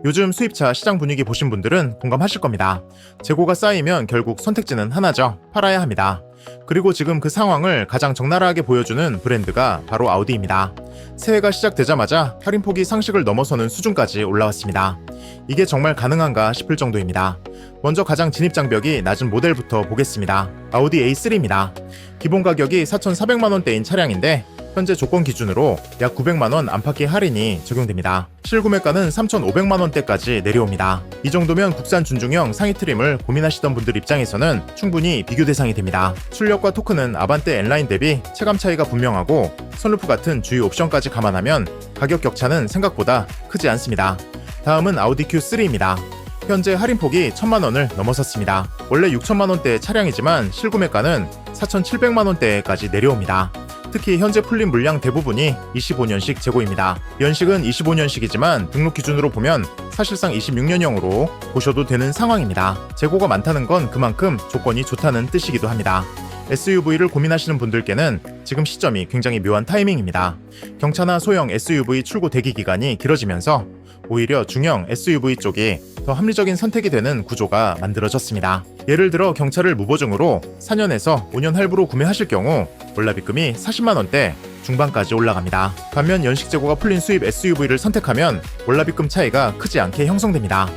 요즘 수입차 시장 분위기 보신 분들은 공감하실 겁니다. 재고가 쌓이면 결국 선택지는 하나죠. 팔아야 합니다. 그리고 지금 그 상황을 가장 적나라하게 보여주는 브랜드가 바로 아우디입니다. 새해가 시작되자마자 할인폭이 상식을 넘어서는 수준까지 올라왔습니다. 이게 정말 가능한가 싶을 정도입니다. 먼저 가장 진입 장벽이 낮은 모델부터 보겠습니다. 아우디 A3입니다. 기본 가격이 4,400만원대인 차량인데 현재 조건 기준으로 약 900만원 안팎의 할인이 적용됩니다. 실구매가는 3,500만원대까지 내려옵니다. 이 정도면 국산 준중형 상위 트림을 고민하시던 분들 입장에서는 충분히 비교 대상이 됩니다. 출력과 토크는 아반떼 N라인 대비 체감 차이가 분명하고 선루프 같은 주요 옵션까지 감안하면 가격 격차는 생각보다 크지 않습니다. 다음은 아우디 Q3입니다. 현재 할인폭이 1,000만원을 넘어섰습니다. 원래 6,000만원대의 차량이지만 실구매가는 4,700만원대까지 내려옵니다. 특히 현재 풀린 물량 대부분이 25년식 재고입니다. 연식은 25년식이지만 등록 기준으로 보면 사실상 26년형으로 보셔도 되는 상황입니다. 재고가 많다는 건 그만큼 조건이 좋다는 뜻이기도 합니다. SUV를 고민하시는 분들께는 지금 시점이 굉장히 묘한 타이밍입니다. 경차나 소형 SUV 출고 대기 기간이 길어지면서 오히려 중형 SUV 쪽이 더 합리적인 선택이 되는 구조가 만들어졌습니다. 예를 들어 경차를 무보증으로 4년에서 5년 할부로 구매하실 경우 월납입금이 40만원대 중반까지 올라갑니다. 반면 연식 재고가 풀린 수입 SUV를 선택하면 월납입금 차이가 크지 않게 형성됩니다.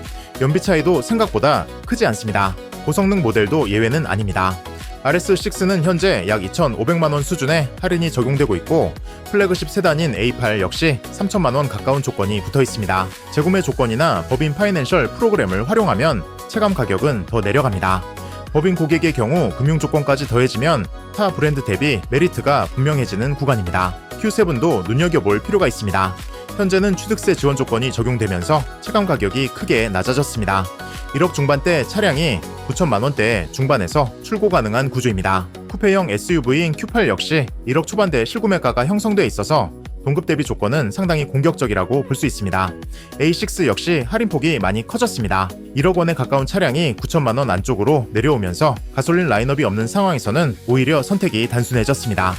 연비 차이도 생각보다 크지 않습니다. 고성능 모델도 예외는 아닙니다. RS6는 현재 약 2,500만원 수준의 할인이 적용되고 있고 플래그십 세단인 A8 역시 3천만원 가까운 조건이 붙어 있습니다. 재구매 조건이나 법인 파이낸셜 프로그램을 활용하면 체감 가격은 더 내려갑니다. 법인 고객의 경우 금융 조건까지 더해지면 타 브랜드 대비 메리트가 분명해지는 구간입니다. Q7도 눈여겨볼 필요가 있습니다. 현재는 취득세 지원 조건이 적용되면서 체감 가격이 크게 낮아졌습니다. 1억 중반대 차량이 9천만원대 중반에서 출고 가능한 구조입니다. 쿠페형 SUV인 Q8 역시 1억 초반대 실구매가가 형성돼 있어서 동급 대비 조건은 상당히 공격적이라고 볼 수 있습니다. A6 역시 할인폭이 많이 커졌습니다. 1억 원에 가까운 차량이 9천만원 안쪽으로 내려오면서 가솔린 라인업이 없는 상황에서는 오히려 선택이 단순해졌습니다.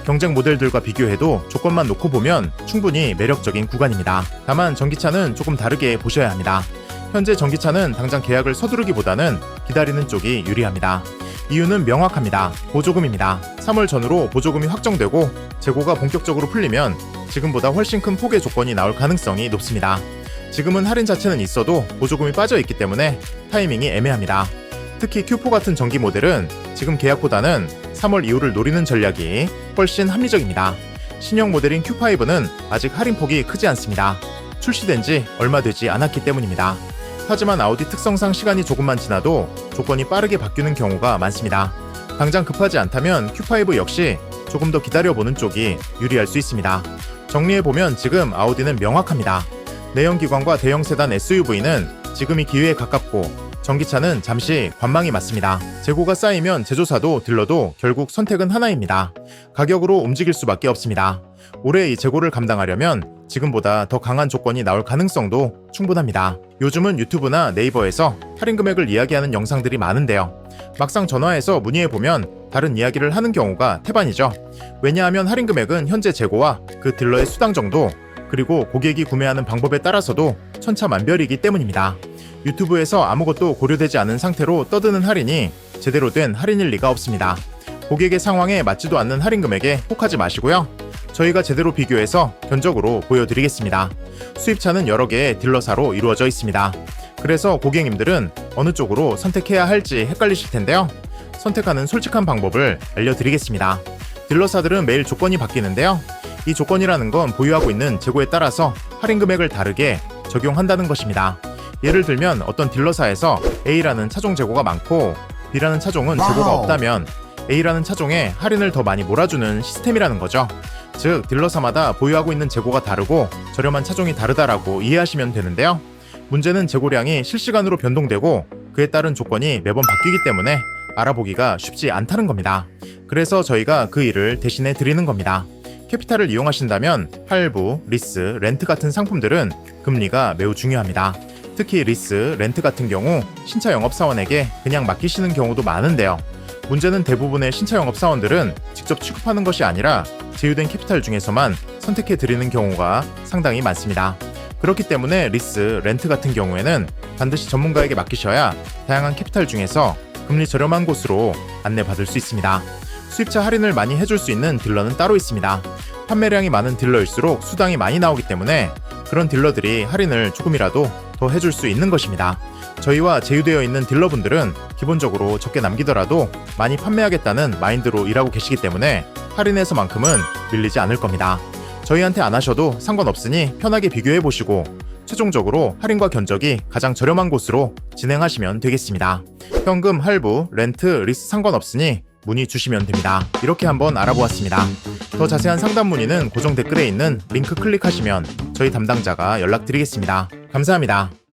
경쟁 모델들과 비교해도 조건만 놓고 보면 충분히 매력적인 구간입니다. 다만 전기차는 조금 다르게 보셔야 합니다. 현재 전기차는 당장 계약을 서두르기보다는 기다리는 쪽이 유리합니다. 이유는 명확합니다. 보조금입니다. 3월 전후로 보조금이 확정되고 재고가 본격적으로 풀리면 지금보다 훨씬 큰 폭의 조건이 나올 가능성이 높습니다. 지금은 할인 자체는 있어도 보조금이 빠져 있기 때문에 타이밍이 애매합니다. 특히 Q4 같은 전기 모델은 지금 계약보다는 3월 이후를 노리는 전략이 훨씬 합리적입니다. 신형 모델인 Q5는 아직 할인폭이 크지 않습니다. 출시된 지 얼마 되지 않았기 때문입니다. 하지만 아우디 특성상 시간이 조금만 지나도 조건이 빠르게 바뀌는 경우가 많습니다. 당장 급하지 않다면 Q5 역시 조금 더 기다려보는 쪽이 유리할 수 있습니다. 정리해보면 지금 아우디는 명확합니다. 내연기관과 대형 세단 SUV는 지금이 기회에 가깝고 전기차는 잠시 관망이 맞습니다. 재고가 쌓이면 제조사도 딜러도 결국 선택은 하나입니다. 가격으로 움직일 수밖에 없습니다. 올해 이 재고를 감당하려면 지금보다 더 강한 조건이 나올 가능성도 충분합니다. 요즘은 유튜브나 네이버에서 할인 금액을 이야기하는 영상들이 많은데요. 막상 전화해서 문의해보면 다른 이야기를 하는 경우가 태반이죠. 왜냐하면 할인 금액은 현재 재고와 그 딜러의 수당 정도, 그리고 고객이 구매하는 방법에 따라서도 천차만별이기 때문입니다. 유튜브에서 아무것도 고려되지 않은 상태로 떠드는 할인이 제대로 된 할인일 리가 없습니다. 고객의 상황에 맞지도 않는 할인 금액에 혹하지 마시고요. 저희가 제대로 비교해서 견적으로 보여드리겠습니다. 수입차는 여러 개의 딜러사로 이루어져 있습니다. 그래서 고객님들은 어느 쪽으로 선택해야 할지 헷갈리실 텐데요. 선택하는 솔직한 방법을 알려드리겠습니다. 딜러사들은 매일 조건이 바뀌는데요. 이 조건이라는 건 보유하고 있는 재고에 따라서 할인 금액을 다르게 적용한다는 것입니다. 예를 들면 어떤 딜러사에서 A라는 차종 재고가 많고 B라는 차종은 재고가 없다면 A라는 차종에 할인을 더 많이 몰아주는 시스템이라는 거죠. 즉 딜러사마다 보유하고 있는 재고가 다르고 저렴한 차종이 다르다라고 이해하시면 되는데요. 문제는 재고량이 실시간으로 변동되고 그에 따른 조건이 매번 바뀌기 때문에 알아보기가 쉽지 않다는 겁니다. 그래서 저희가 그 일을 대신해 드리는 겁니다. 캐피탈을 이용하신다면 할부, 리스, 렌트 같은 상품들은 금리가 매우 중요합니다. 특히 리스, 렌트 같은 경우 신차 영업사원에게 그냥 맡기시는 경우도 많은데요. 문제는 대부분의 신차 영업사원들은 직접 취급하는 것이 아니라 제휴된 캐피탈 중에서만 선택해드리는 경우가 상당히 많습니다. 그렇기 때문에 리스, 렌트 같은 경우에는 반드시 전문가에게 맡기셔야 다양한 캐피탈 중에서 금리 저렴한 곳으로 안내받을 수 있습니다. 수입차 할인을 많이 해줄 수 있는 딜러는 따로 있습니다. 판매량이 많은 딜러일수록 수당이 많이 나오기 때문에 그런 딜러들이 할인을 조금이라도 더 해줄 수 있는 것입니다. 저희와 제휴되어 있는 딜러분들은 기본적으로 적게 남기더라도 많이 판매하겠다는 마인드로 일하고 계시기 때문에 할인에서만큼은 밀리지 않을 겁니다. 저희한테 안 하셔도 상관없으니 편하게 비교해보시고 최종적으로 할인과 견적이 가장 저렴한 곳으로 진행하시면 되겠습니다. 현금, 할부, 렌트, 리스 상관없으니 문의 주시면 됩니다. 이렇게 한번 알아보았습니다. 더 자세한 상담 문의는 고정 댓글에 있는 링크 클릭하시면 저희 담당자가 연락드리겠습니다. 감사합니다.